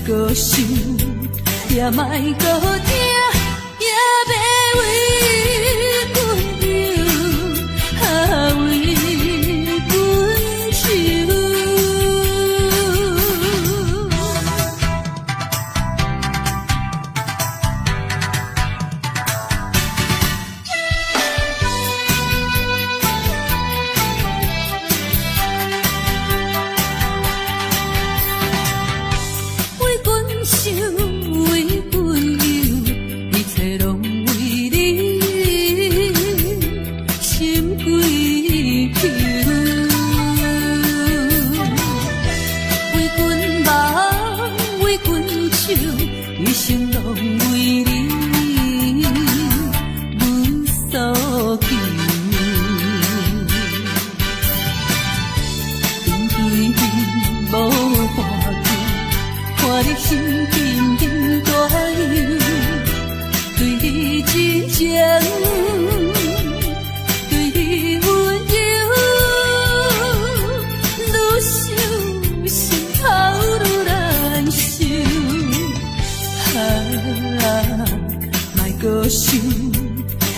搁想，也莫搁听，也要为阮流，为阮愁。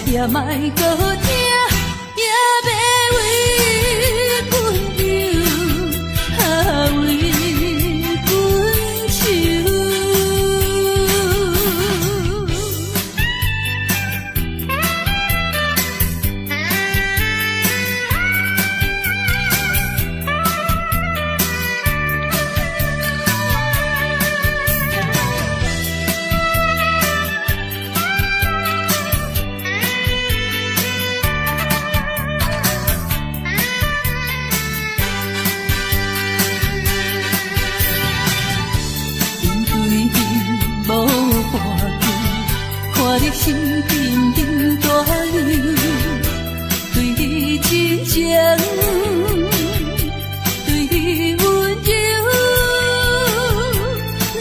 也莫搁听，也要为阮流，为阮愁。心紧紧大流，对你真情，对你温柔，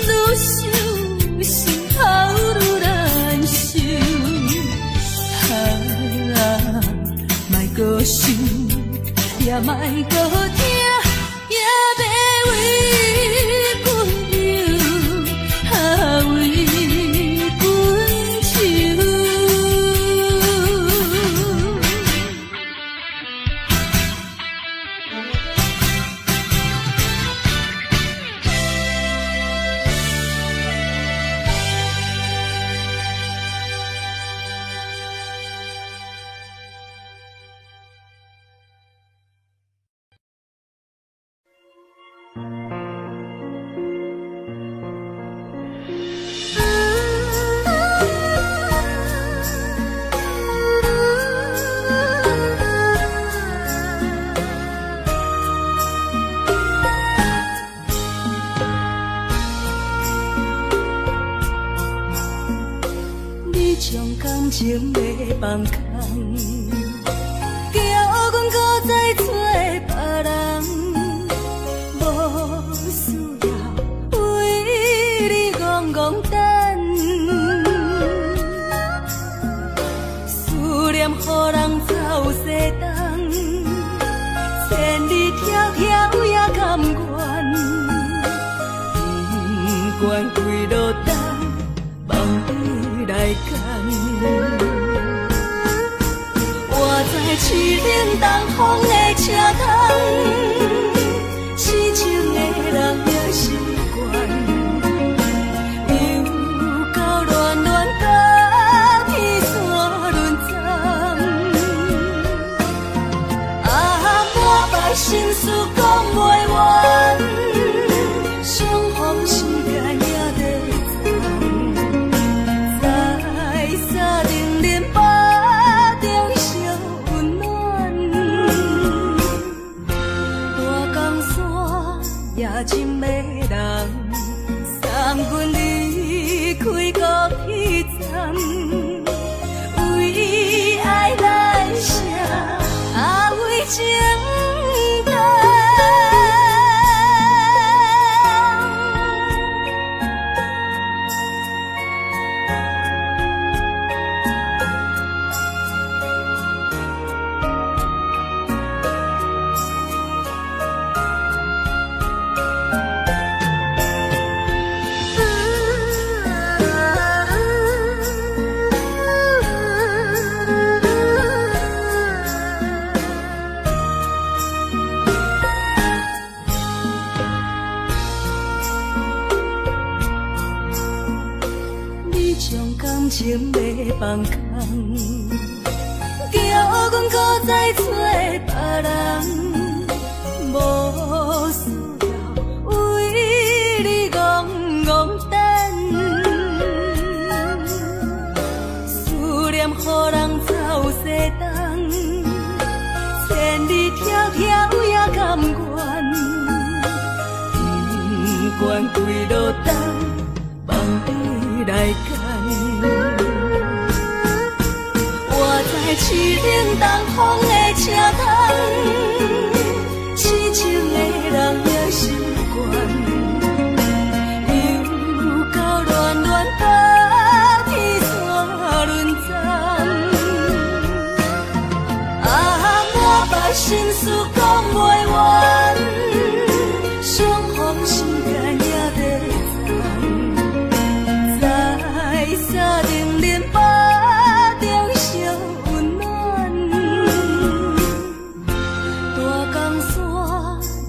愈想心头愈难受。莫搁想，也莫搁听，也要为阮流，为情要放空，叫阮搁再找别人，无需要为你戆戆等，思念予人走西东，千里迢迢也甘愿，不管几落冬，梦里来干。我在凄冷东风的车窗，痴情的人也习惯，又到乱乱甲天线轮转。满腹心事讲袂完，相逢时间也在真迷人，送阮离开高铁站，为爱来写为情重。将感情要放空，叫阮搁再找别人，无需要为你戆戆等，思念予人走西东，千里迢迢也甘愿，不管几路灯，望你来干。我在市顶东风的车窗，痴情的人也习惯。心事讲袂完，相逢时间也在站，在山顶林巴中相温暖。大江山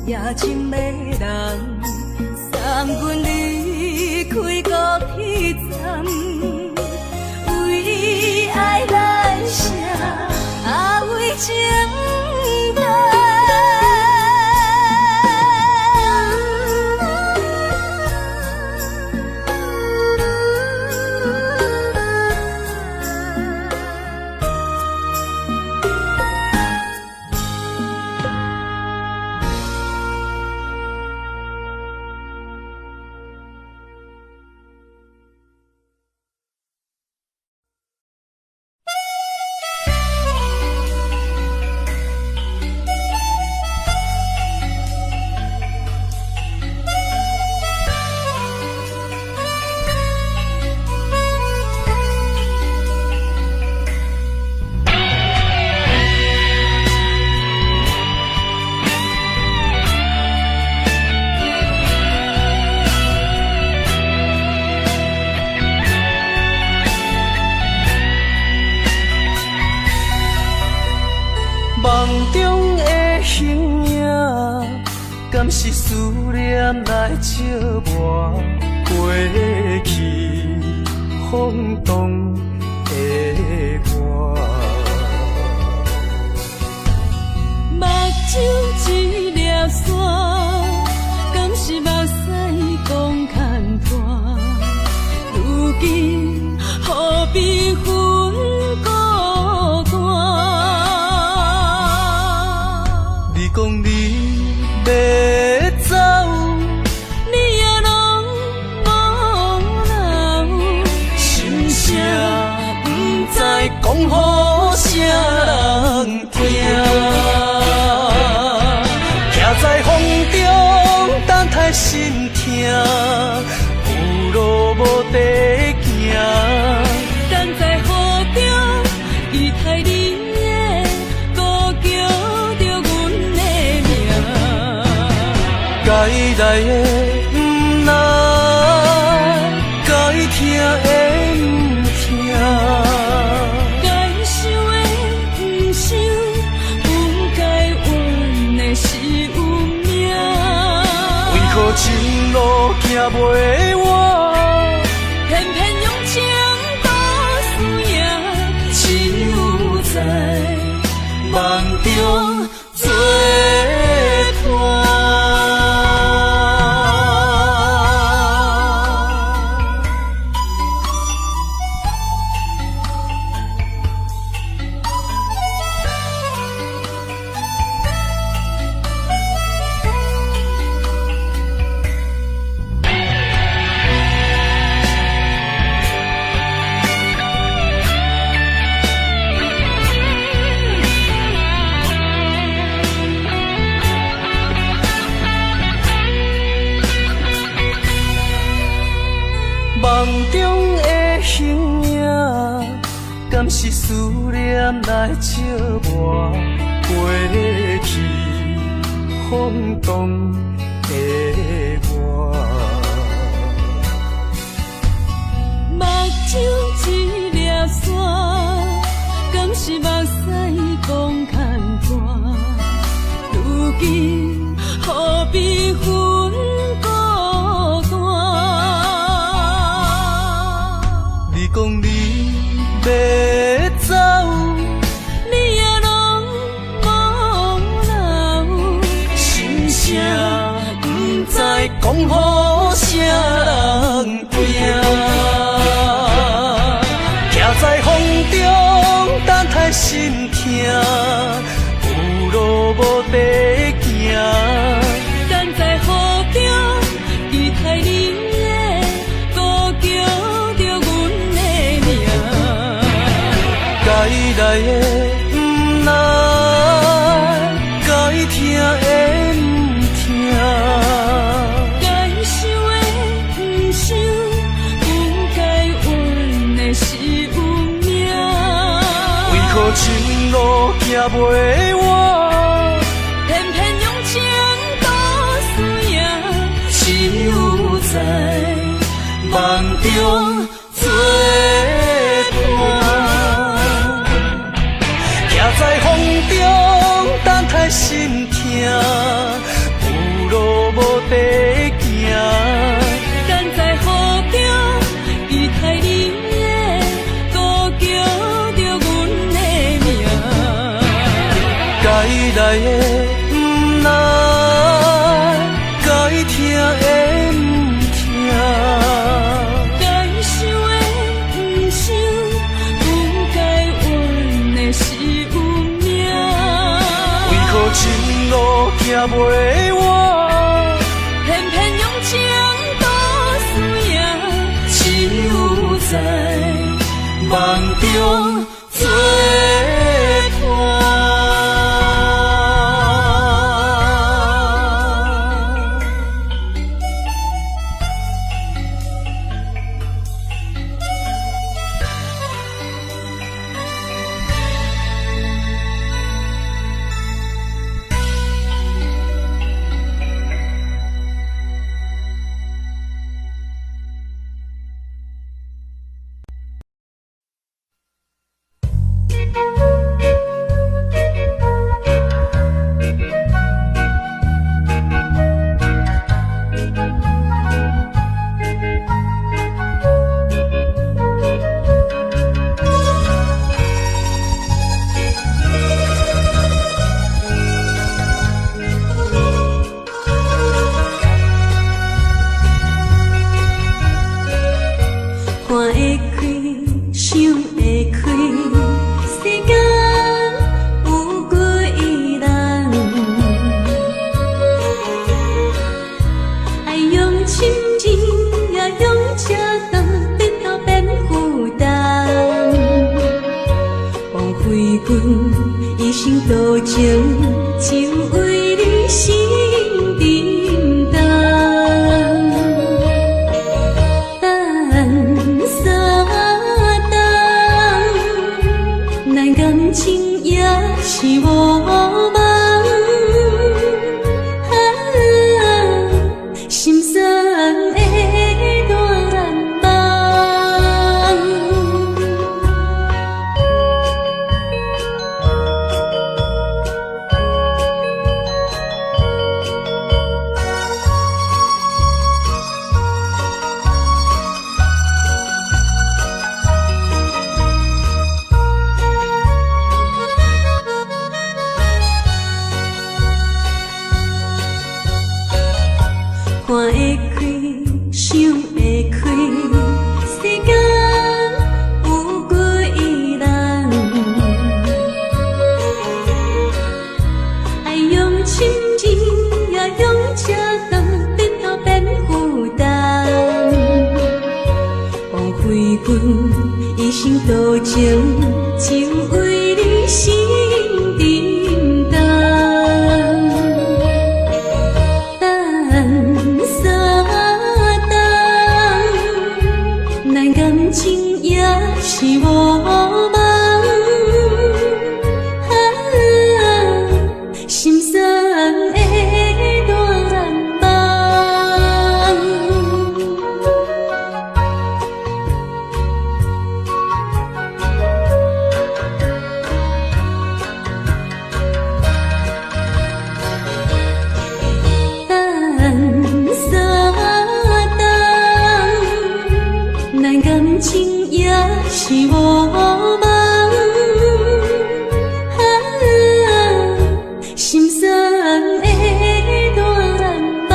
也真迷人，送阮离开高铁站，为爱来写为情。敢是思念来笑我过去风动的我，目睭一粒线，敢是目屎讲牵拖，如今何必分孤单？你讲你要走，你也拢无留，心声不知讲予啥人听，徛在风中等待心痛，有路无地行。等在雨中，伊害你的孤叫着阮的名。该来的不来，该听的不听，该想的不想，不该怨的是有命。为何情路行袂完？偏偏用情多输赢，只有在梦中作伴。梦中的形影，敢是思念来笑我过去风动的我。目睭一粒线，敢是目屎讲牵拖，如今何必分孤单？讲予啥人听？徛在风中，等待心痛，有路无地行。等在雨中，期待你的歌叫着阮的名。该来的不来，该听的不听，该想的不想，不该怨的是有命。为何前路行袂完？偏偏用情都输赢，只有在梦中作伴。徛在风中，等待心痛，有路无地行。等在雨中，期待你的歌叫着阮的名。该来的不来，该听的不听，该想的不想，不该怨的是有命。为何前路行袂完？偏偏用情都输赢，只有在梦中作伴。心酸的大人梦。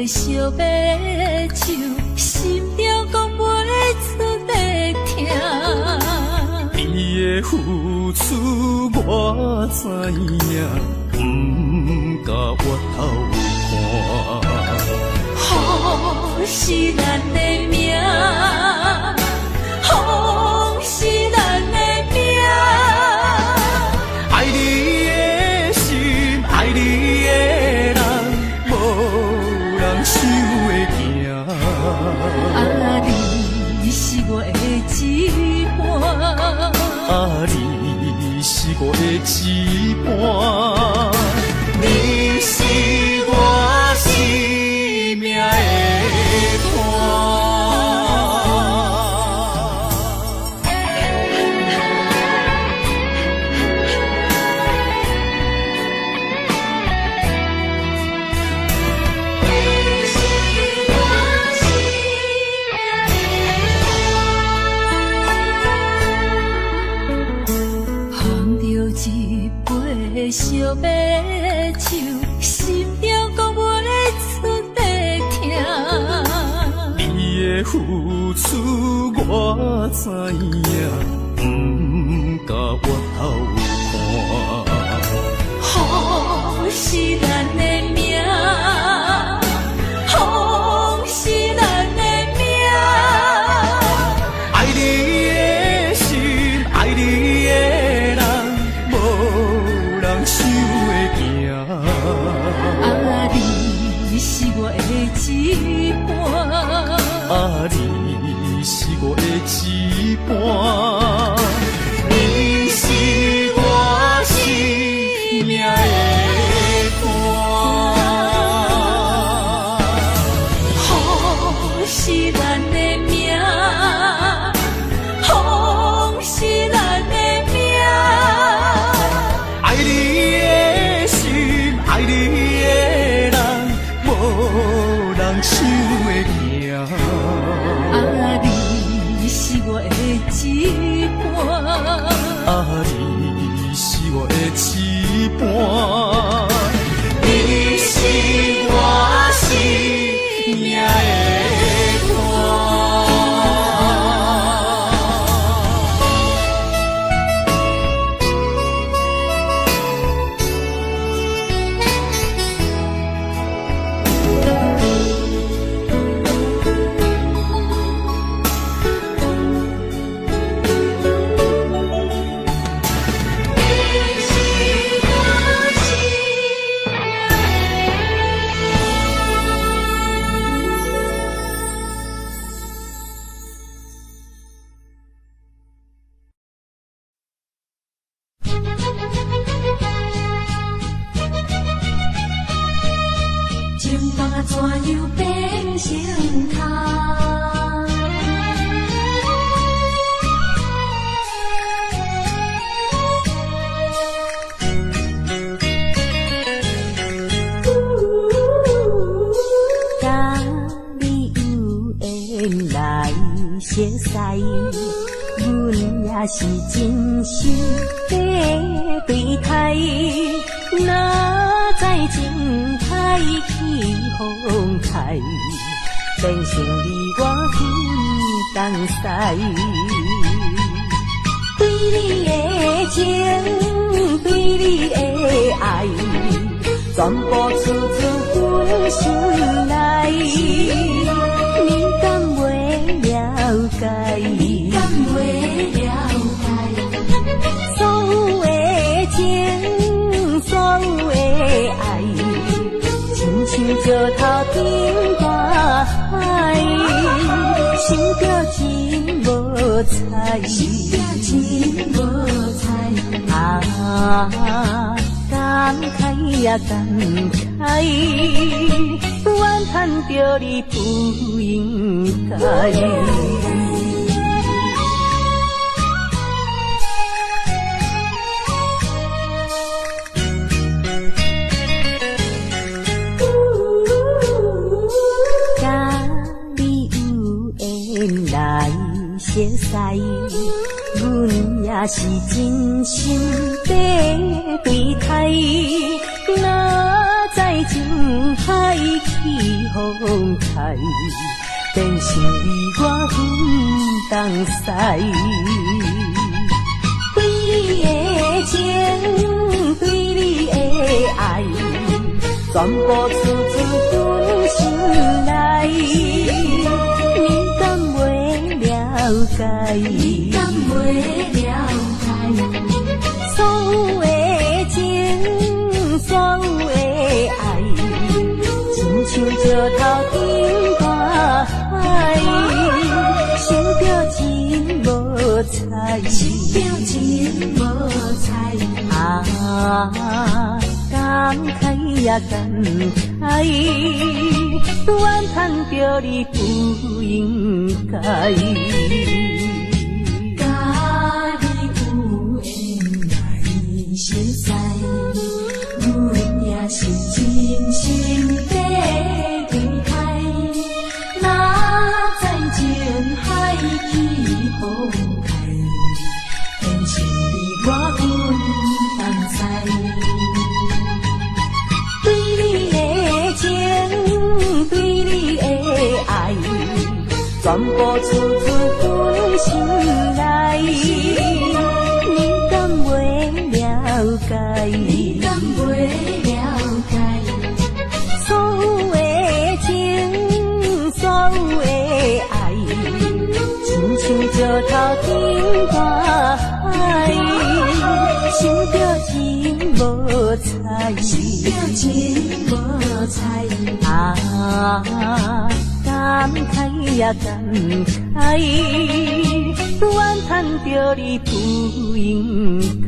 相尾手，心中讲袂出的痛。你的付出我知影，不甲我头看。好是咱的命，好是咱的命。爱你的心，爱你的人，无人想会行。啊，你是我的一半，啊，你是我的一半，你是我生命的伴。相尾手，心中讲袂出的痛。你的付出我知影，不甲我头看。好是咱的命，好是咱的命。爱你的心，爱你的人，无人想会行。啊，你是我的一半，啊，你是我的一半，你是我生命的伴。好是咱的命，好是咱的命。爱你的心，爱你的人，无人想会行。啊，你是我的一半，啊，你是我的一半，你是我生命的伴。情梦啊，怎样变成空？甲你有缘来熟悉，阮也是真心在对待。哪知情海起风台，变成你我分东西。对你的情，对你的爱，全部处处阮心内。你敢袂了解？你敢袂了解？所有的情，所有的爱，亲像石头顶大海，想着真无彩，真无彩啊！感慨呀感慨，怨叹着你不应该。熟悉，阮也是真心在对待。哪知情海起风采，变成你我分东西。对你的情，对你的爱，全部处处分心内。你敢袂了解？你敢袂了解？所有的情，所有的爱，亲像石头顶大海，心表情无彩，心表情无彩。感慨也感慨，怨叹着你不应该。甲你有缘来相识，阮也是真心地期待。哪知情海起风台，变成你我分东西。对你的情，对你的爱，全部处处分心内。你敢袂了解？你敢袂了解？所有的情，所有的爱，亲像石头顶大海，心表情无彩，心表情无彩。感慨也感慨，怨叹着你不应该。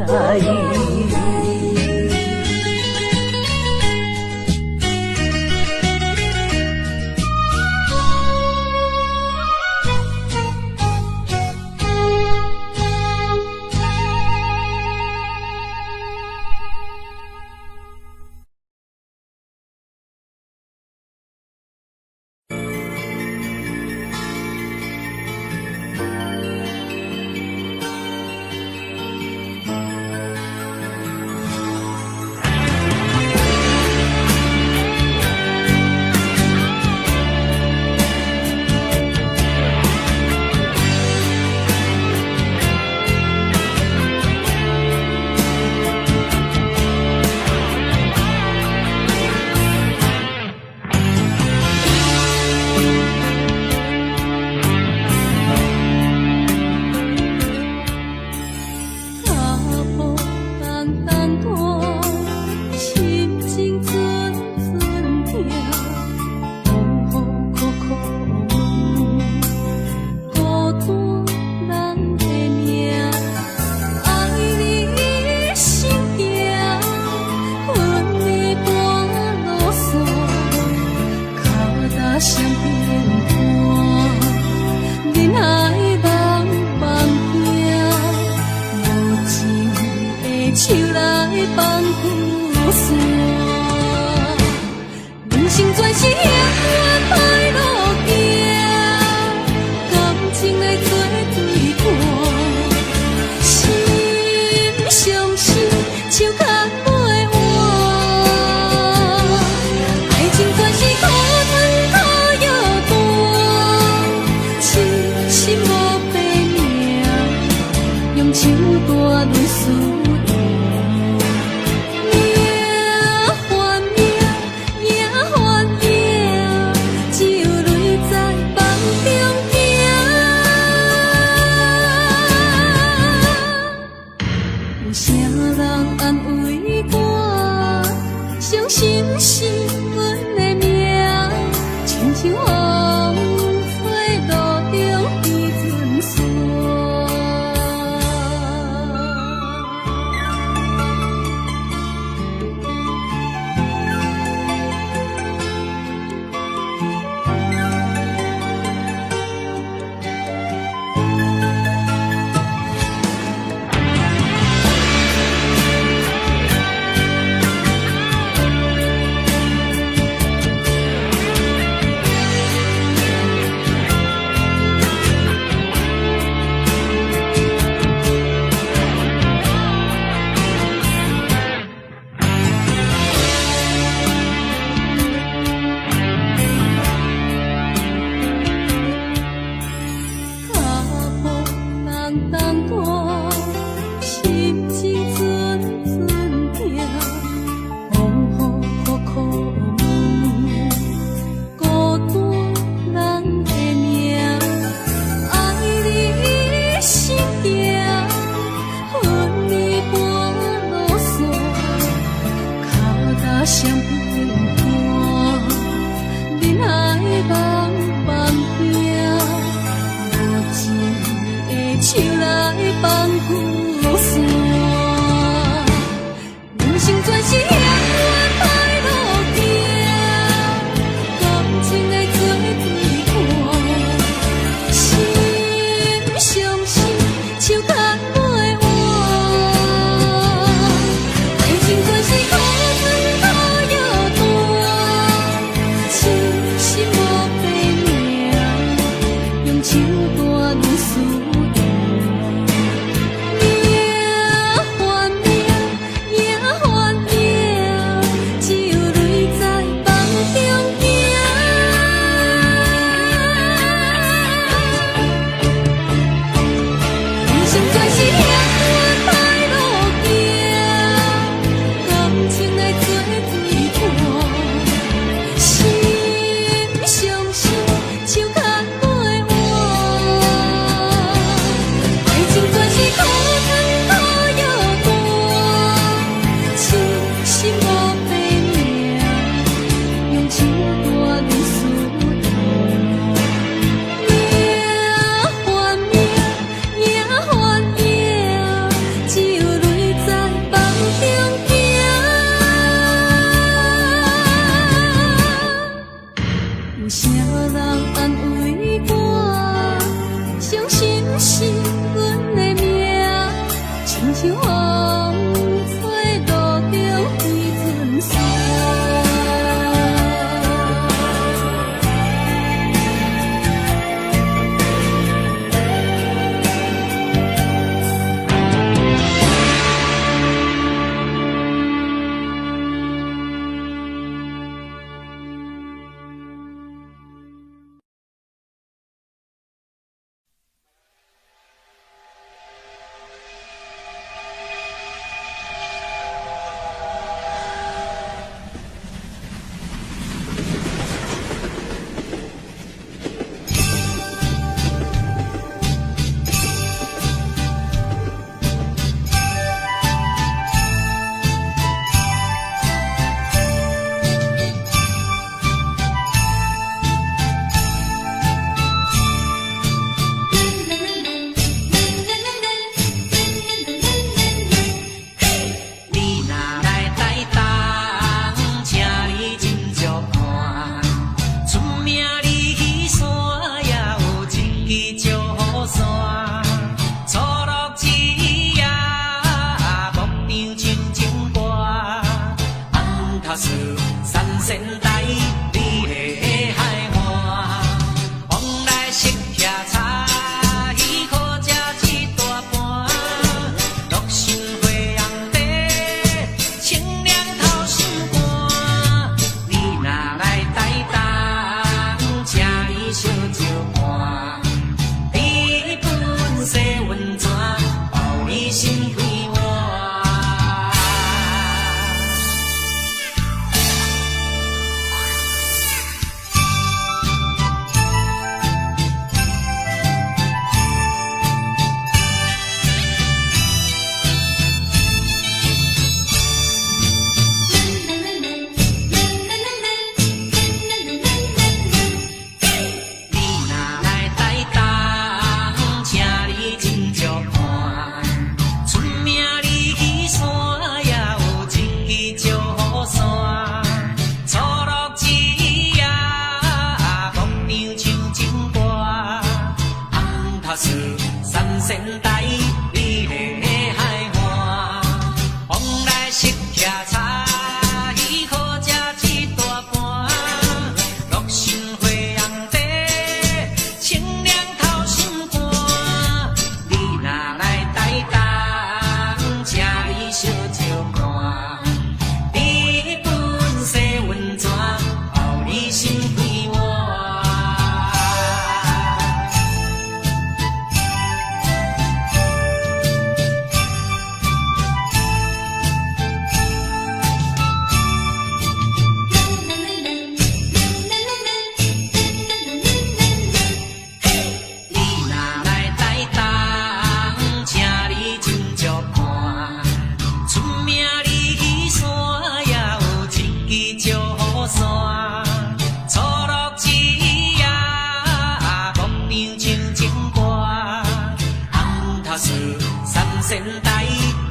前台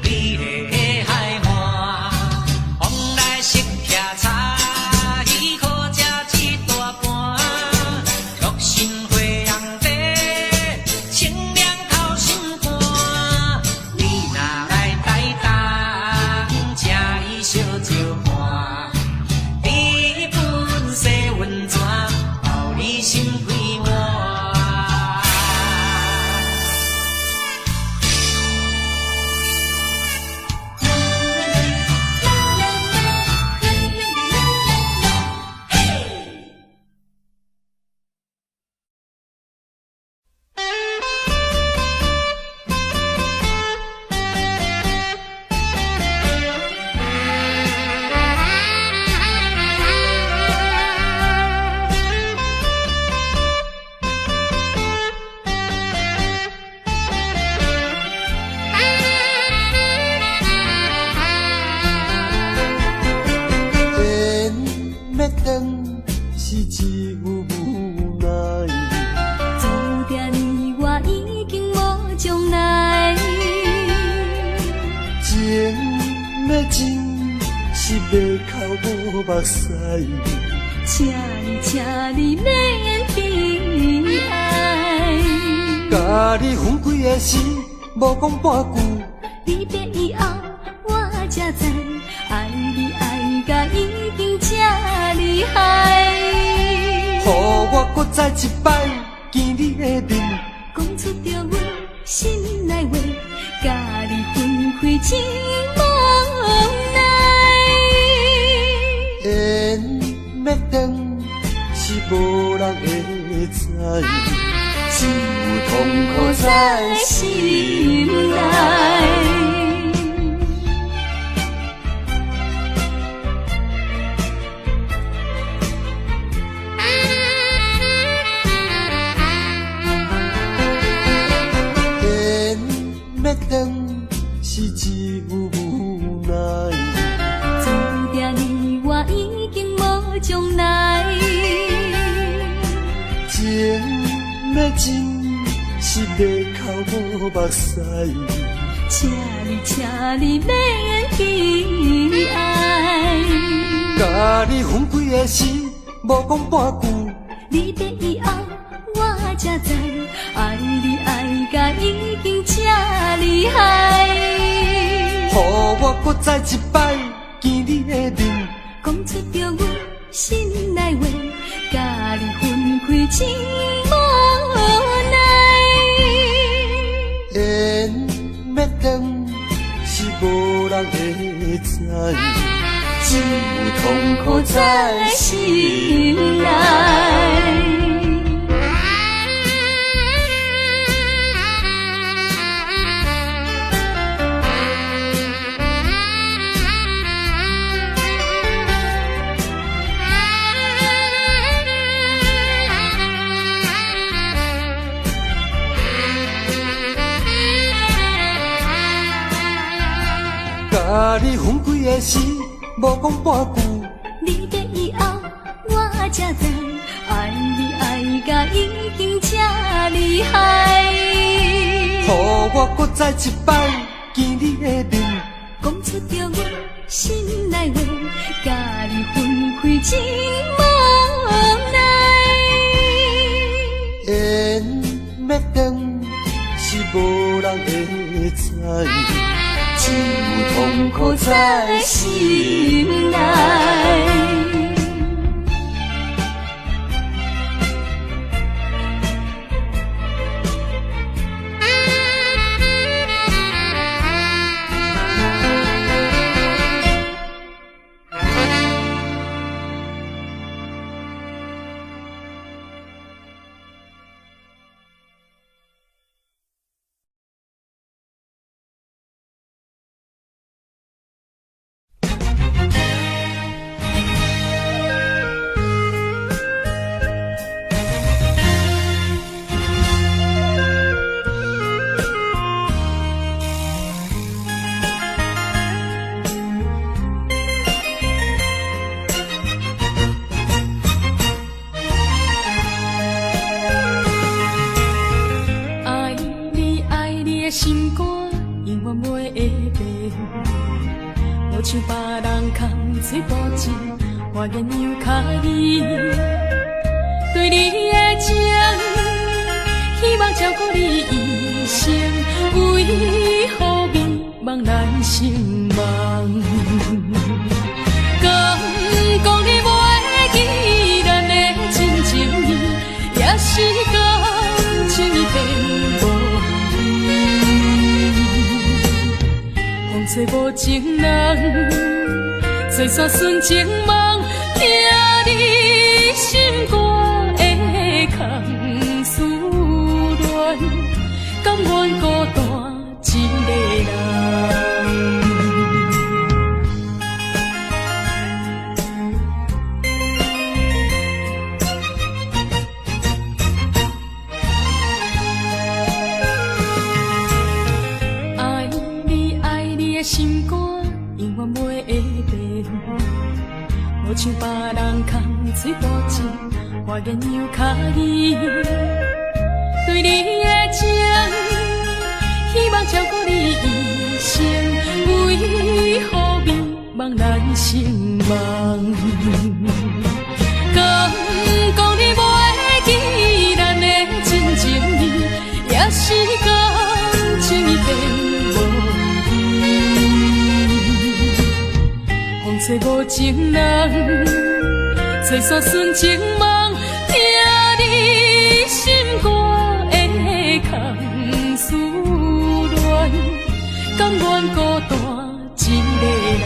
你的海岸，往来色徛茶，伊可食一大盘，玉心花红茶，清凉透心肝。你若来台东，请伊烧酒欢，日本洗温泉，包你心归满。是一份无奈，注定你我已经无将来。情要真，是要哭无目屎。请你免悲哀。甲你分开的时，无讲半句。离别以后，我才知，爱你爱甲已经这厉害。予我搁再一摆见你的面，讲出着阮心内话，甲你分开真无奈。缘要断是无人会知，只有痛苦在心内。是一份无奈，注定你我已经无将来。情要真，是要哭无目屎。请你免悲哀。甲你分开的时，无讲半句。离别以后，我才知，爱你爱甲已经这厉害。予我搁再一摆见你的面，讲出着阮心内话，甲你分开真无奈。缘要断是无人会知，只有痛苦在心内。甲你分开的时，无讲半句。离别以后，我才知，爱你爱甲已经这厉害。予我搁再一摆见你的面，讲出着阮心内话，甲你分开真无奈。缘要断是无人会知，只有痛苦在心内。无像别人空嘴无舌，我言又卡你。对你的情，希望照顾你一生，为何迷茫难成梦？敢讲你袂记咱的真情意，也是感情变无味。风吹无情人，做煞纯情梦，听你心肝的空思恋，甘愿孤单一个人。心肝永远袂会变，无像别人空嘴无舌，我言又卡你。对你的情，希望照顾你一生，为何迷茫难成梦？敢讲你袂记咱的真情意，也是感情变。风吹无情人，做煞纯情梦，听你心肝的空思恋，甘愿孤单一个人。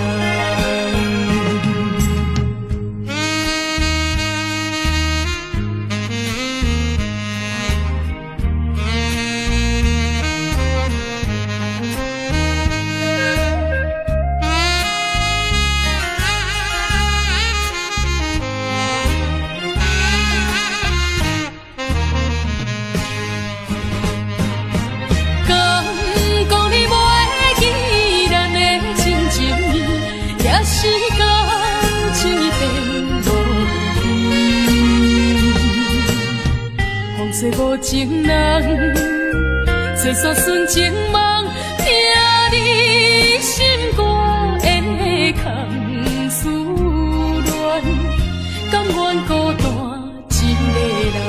做无情人，做煞纯情梦，听你心肝的空思恋，甘愿孤单一个人。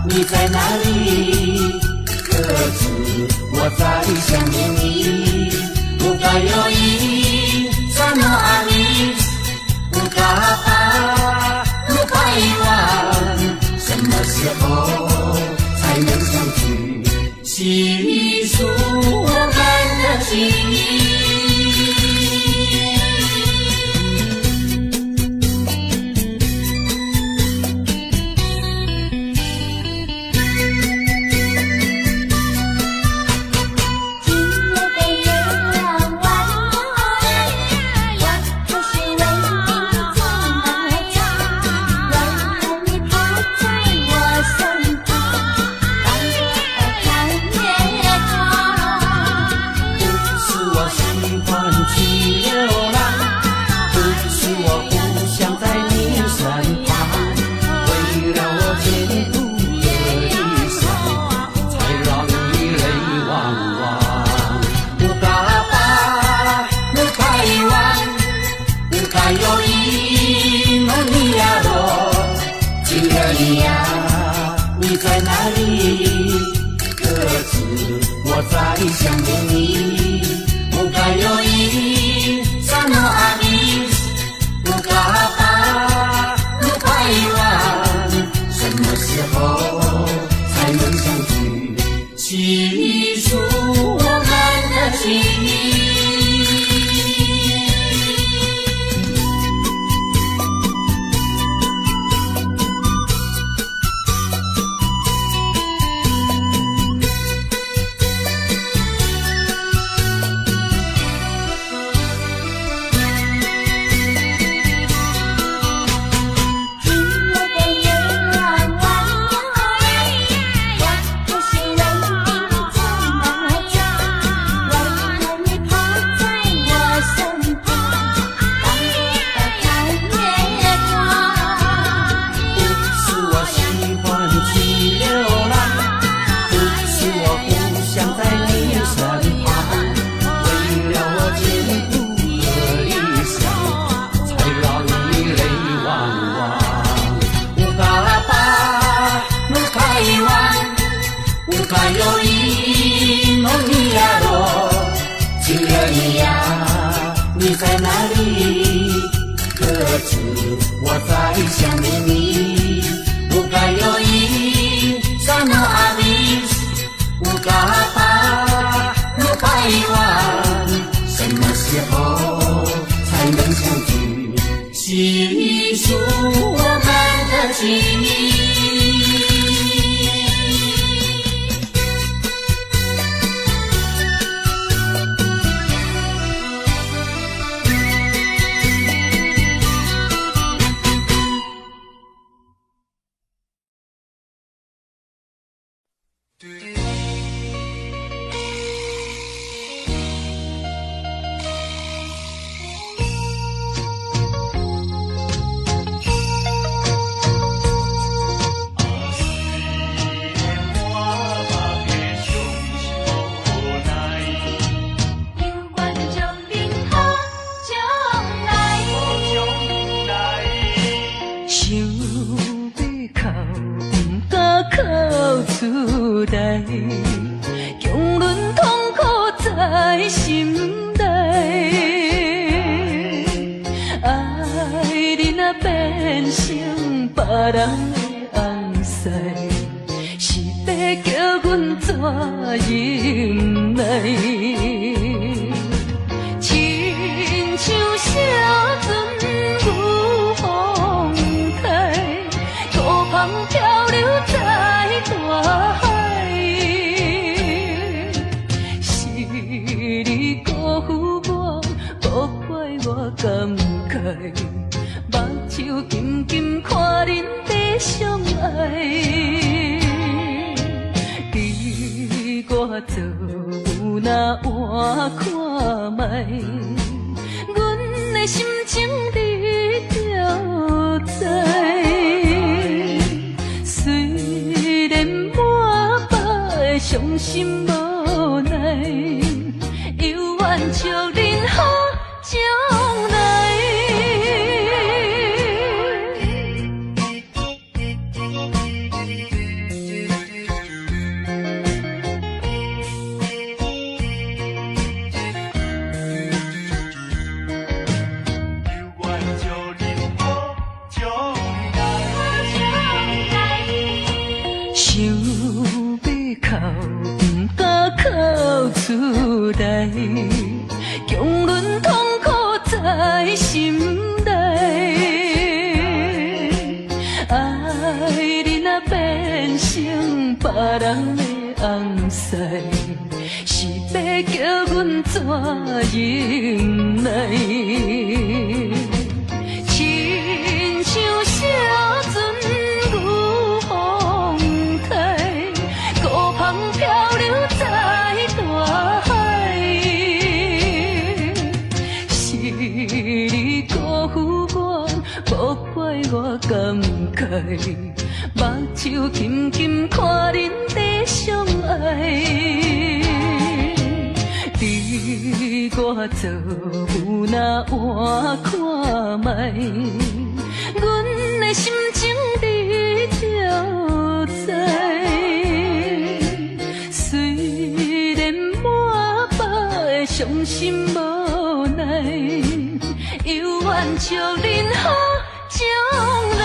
你在哪里？可知我在想念你？不该有一刹那爱你，不该把路快完，什么时候才能相聚？细数我们的情谊。在哪里？各自我在想念你。不该有一萨诺阿米，不该把路拍完，什么时候才能相聚？细数我们的情谊。你在哪里？各自我在想念你。不该有一萨诺阿米，不该把路拍完，什么时候才能相聚？细数我们的情谊。强忍痛苦在心内，爱你若变成别人的红婿，是要叫阮怎忍耐？亲像小船有风台，孤帆漂流在大海。感慨，目睭紧紧看恁在相爱，你我做有哪换看卖？阮的心情你就知。虽然满腹的伤心无奈，犹愿祝恁好。将来，想要哭，不敢哭出来，强忍痛。在心内，爱你若变成别人的红婿，是要叫阮怎忍耐？亲像小船有风台，孤帆漂流在大海。你辜负我，无怪我感慨，目睭紧紧看恁在相爱。你我做有哪换看卖？阮的心情你就知。祝恁好将来。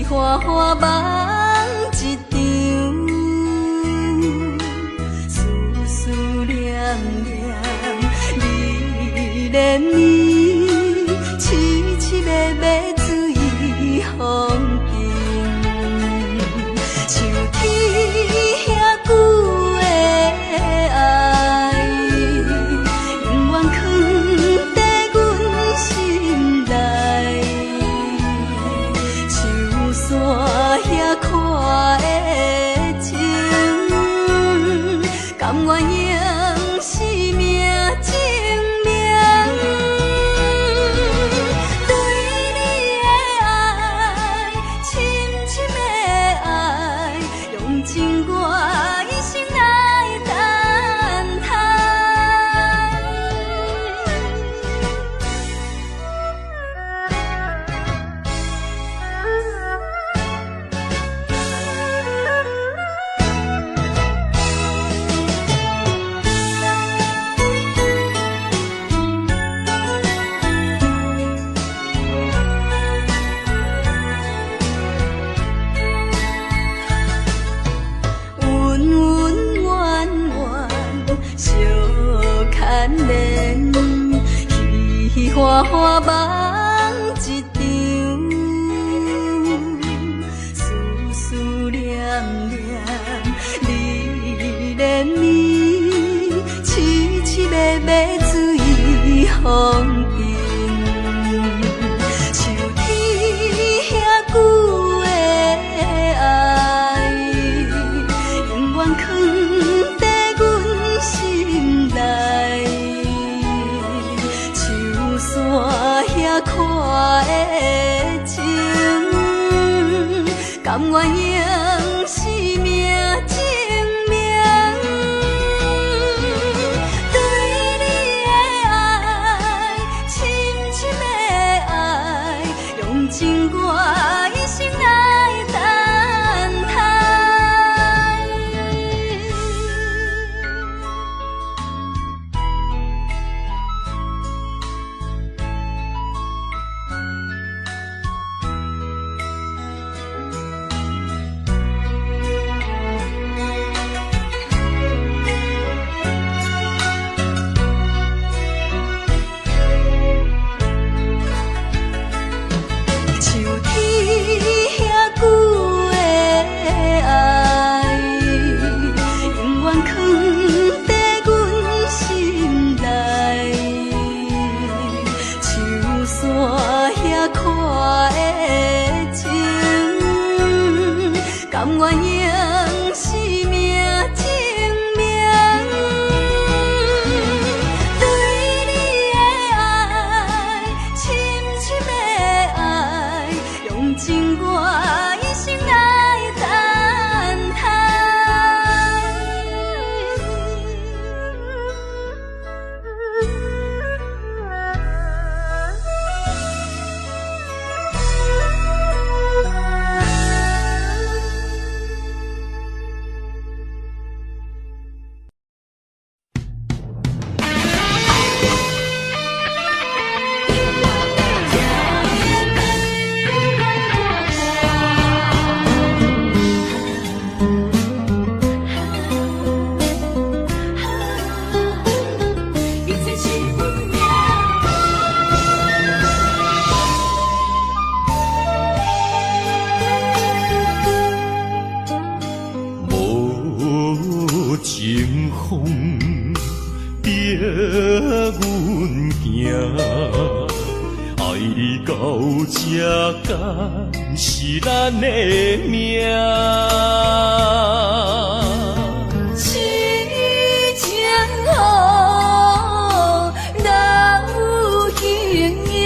花花梦一场，花梦一场，思思念念你怜悯，凄凄密密水风景，像天遐久的爱，永远藏在阮心内。山遐看的情，甘愿用生命证明。对你的爱，深深的爱，用尽我一生来等待。甘愿用生命证明，对你的爱，深深的爱，用尽我一生来等待。情风逼阮行，爱你到这敢是咱的命？痴情好，哪有形影？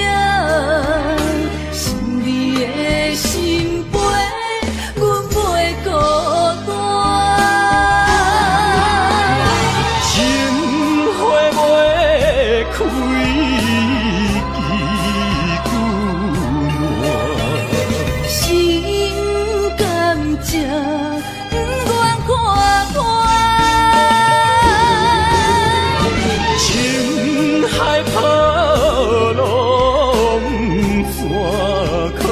想你的心陪，阮袂孤单。开枝久暖，心甘情不愿看破，情海波浪怎可看？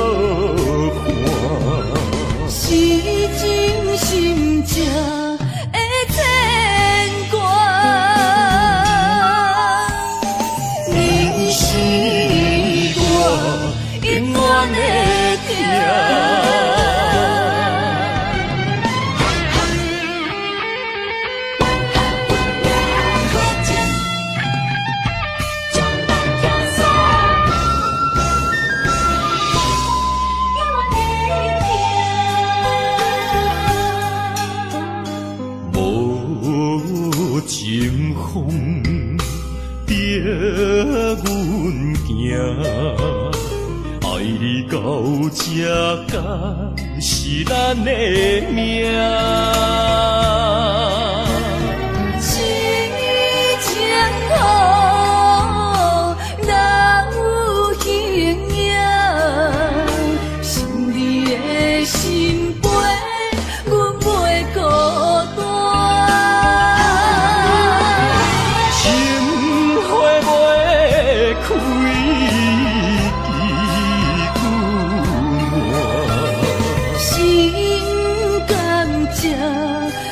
是真心正的牵挂。永远的疼。无情风逼阮行。爱你到这敢是咱的命？痴情好，哪有形影？想你的心陪，阮袂孤单。情花袂开。心甘情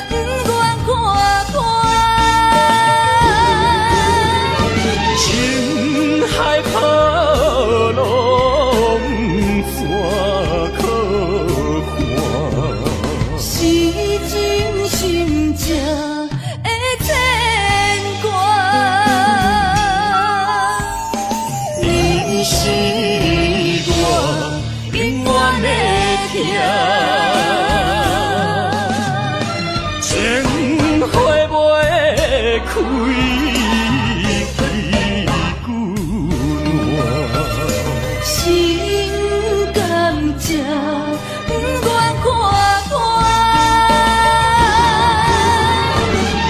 不愿看破，情海波你是我永远的疼，情花袂开几句话，心甘情不愿看破，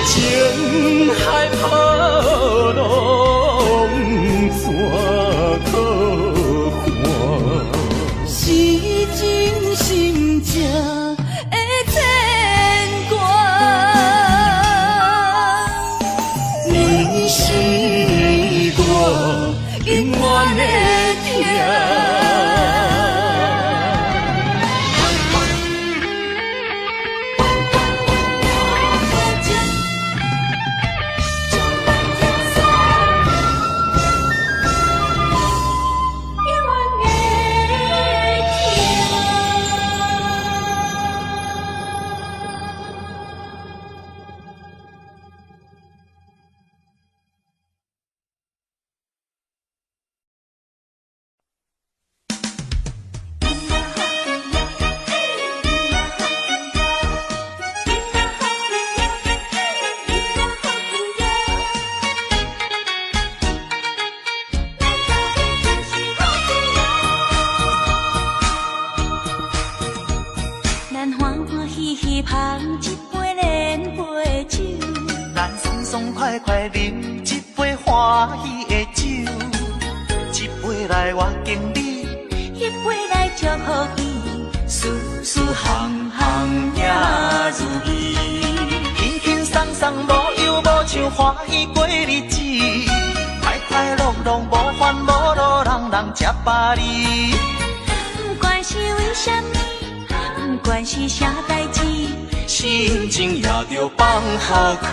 情海波浪怎可看？是真心正的牵挂。你是我永远的疼。咱欢欢喜喜捧一杯莲杯酒，咱爽爽快快饮一杯欢喜的酒，一杯来我敬你，一杯来祝福伊，事事行行也如意，轻轻松松无忧无愁，欢喜过日子，快快乐乐无烦无恼，人人吃饱哩。不管是为什么，不管是啥代志，心情也着放好开。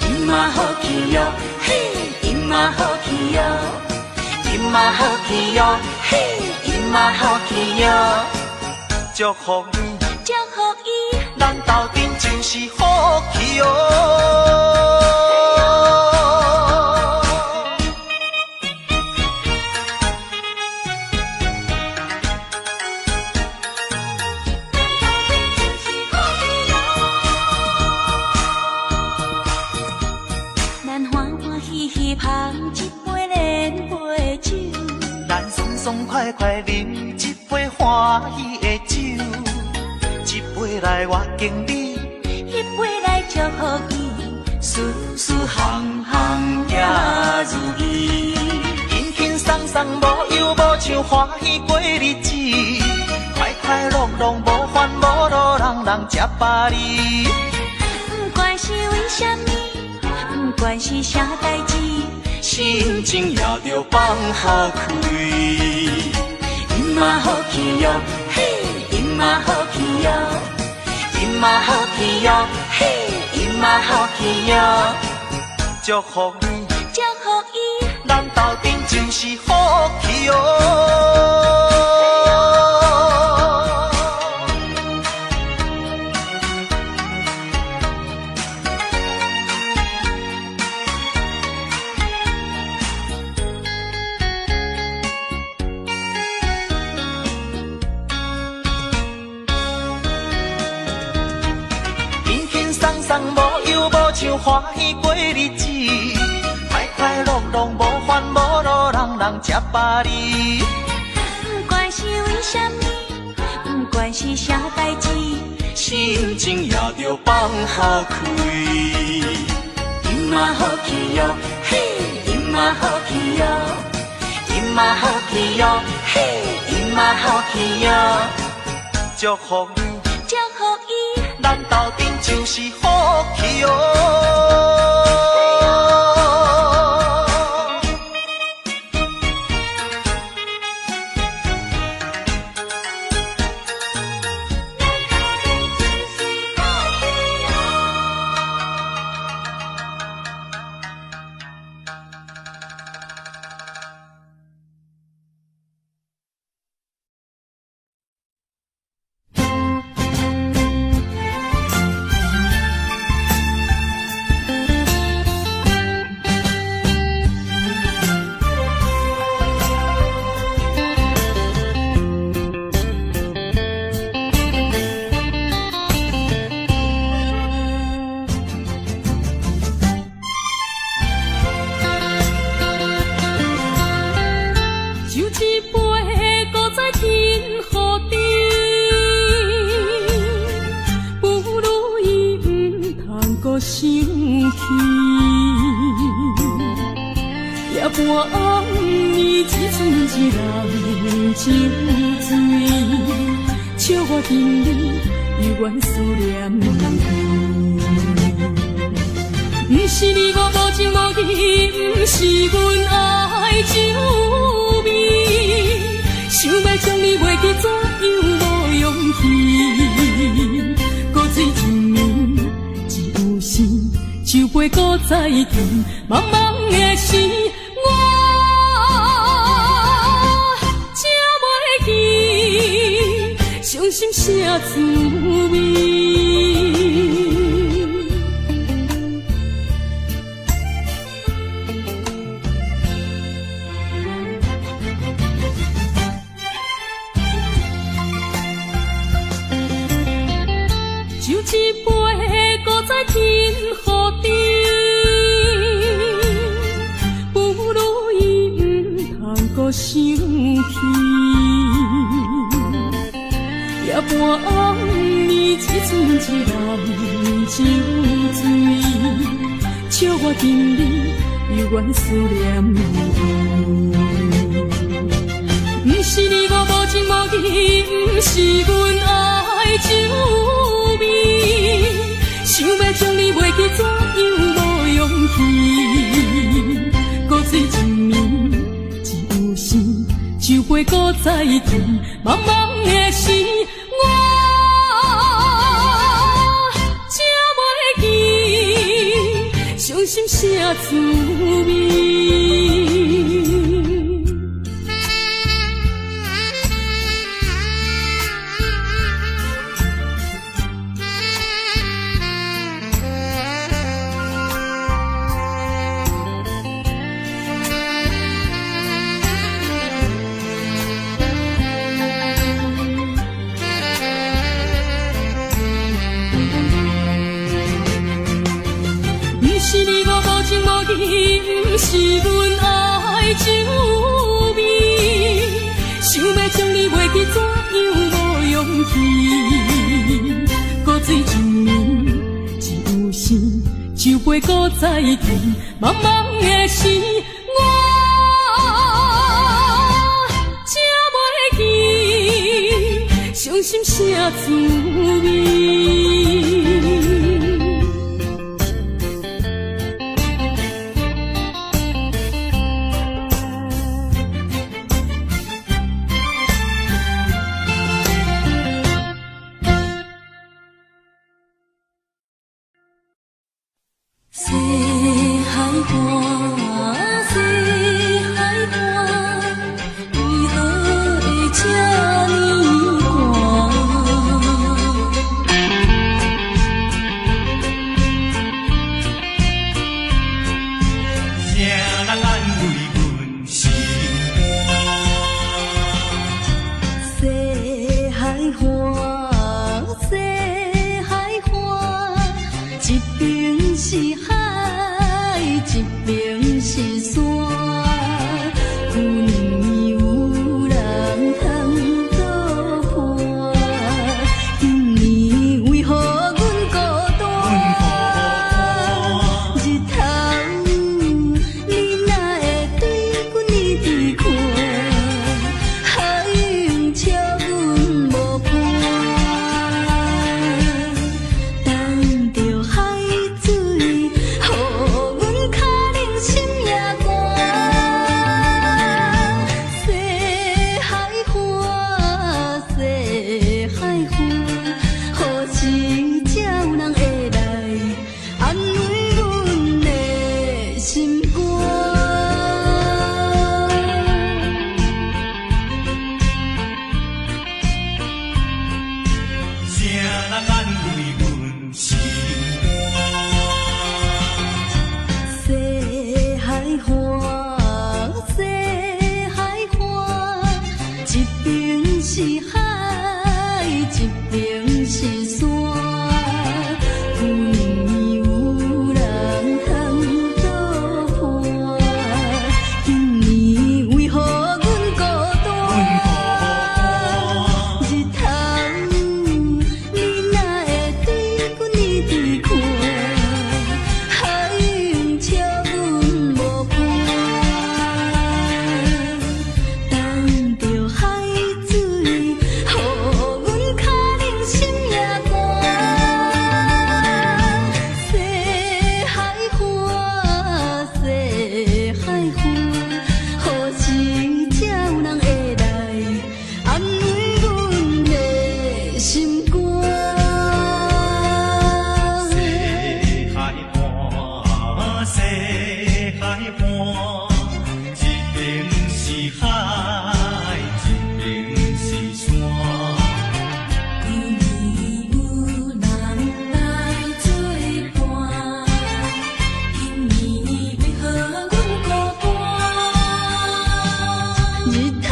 因嘛好气哟，嘿，因嘛好气哟，因嘛好气哟，嘿，因嘛好气哟，祝福你，祝福伊，咱斗阵就是好气哟。咱欢欢喜喜捧一杯莲杯酒，咱爽爽快快饮一杯欢喜的酒，一杯来我敬你，一杯来祝福伊，事事行行也如意，轻轻松松无忧无愁，欢喜过日子，快快乐乐无烦无恼，人人吃饱哩。不管是为什么，不管是啥代志，心情也着放好开。因嘛好气哟，嘿，因嘛好气哟，因嘛好气哟，嘿，因嘛好气哟，祝福你，祝福伊，咱斗阵就是好气哟。无忧无愁，欢喜过日子，快快乐乐无烦无恼，人人吃饱哩。不管是为什么，不管是啥代志，心情也着放好开。因嘛好气哟，嘿，因嘛好气哟，因嘛好气哟，嘿，因嘛好气哟，祝福你，祝福伊，咱斗阵就是好气哟。你只剩一人情醉，笑我今日犹原思念你。不是你我无情无义，不是阮爱酒味，想要将你袂记，怎样无勇气？搁水一年，只有时酒杯搁再见，茫茫的时，我才袂记伤心啥滋味。酒一杯，搁再添予你，不如伊毋通搁想起。夜半暗，你只剩一人酒醉，笑我今日犹原思念你。不是你我无情无义，不是阮爱酒味，想要将你袂记，怎样无勇气？搁水一年，只有时酒杯搁再见，茫茫的时，我才袂记伤心啥滋味。不是阮爱酒味，想要将你袂记，怎样无勇气？搁水一年，只有时酒杯搁再见，茫茫的时，我才袂记伤心啥滋味。边是海，一边是山。因为有人来作伴，因为为何阮孤单？日头